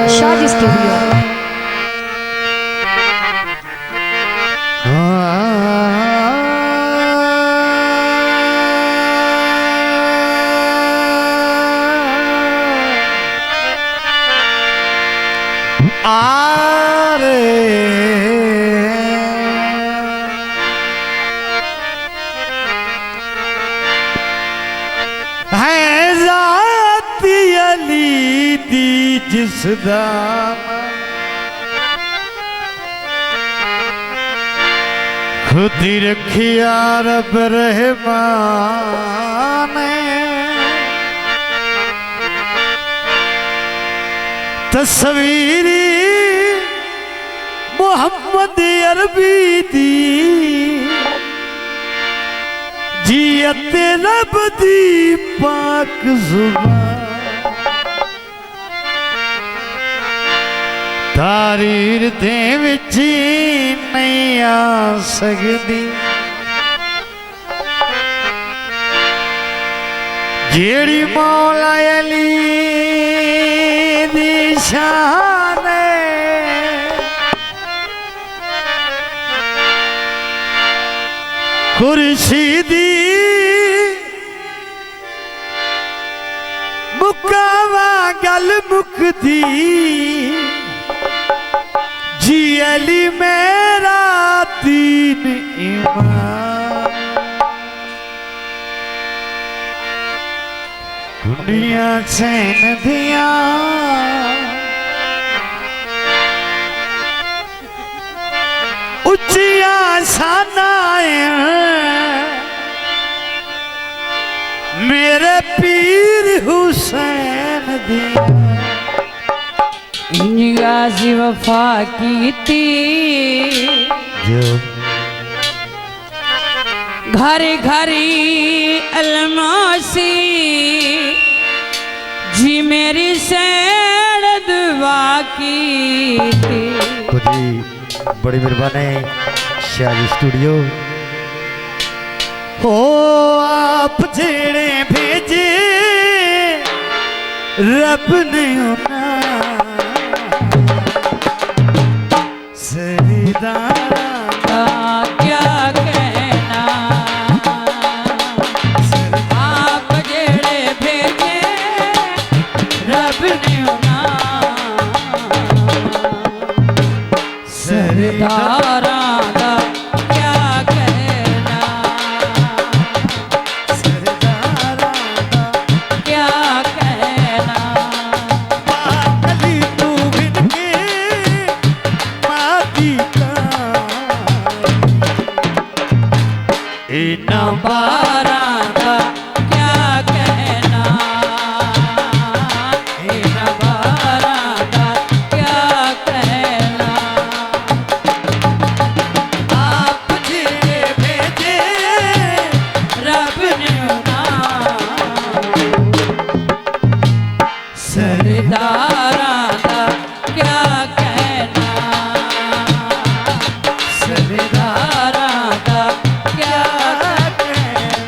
शादी स्टूडियो। जिसदा खुद ही रखिया रब रहमान तस्वीरी मोहम्मद अरबी दी जियत रब दी पाक जुबान तारीर दे विच नहीं आ सकदी जेड़ी मौला अली दी शान खुर्शीदी मुकावा गल मुकदी जी अली मेरा दीन ईमान दुनिया चैन दिया उच्चिया सानाए मेरे पीर हुसैन दिया गाजी वफा की थी घर घरी अलमासी जी मेरी सैन दुआ की थी। जी बड़ी मेहरबानी शादी स्टूडियो हो आप जेड़े भेजे रब ने उना का क्या कहना आप जेड़े भेजे रब ने उना सरदारा का क्या कहना सरदारा का क्या कहना पागली तू बिनके माती का इना बारा का क्या कहना बारा का क्या कहना आप जिन्हें भेजे रब ने उना सरदारा का क्या कहना सरदारा का क्या कहना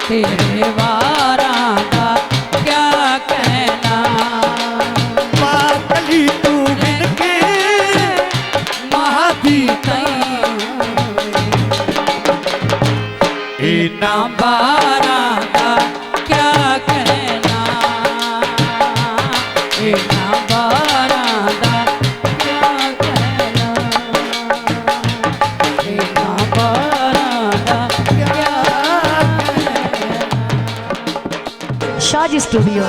तेरे वारां दा क्या कहना पागली तू बिन के महादी तई इना बारां दा क्या कहना इना बारां दा क्या कहना इना बारां दा क्या कहना शाजी स्टूडियो।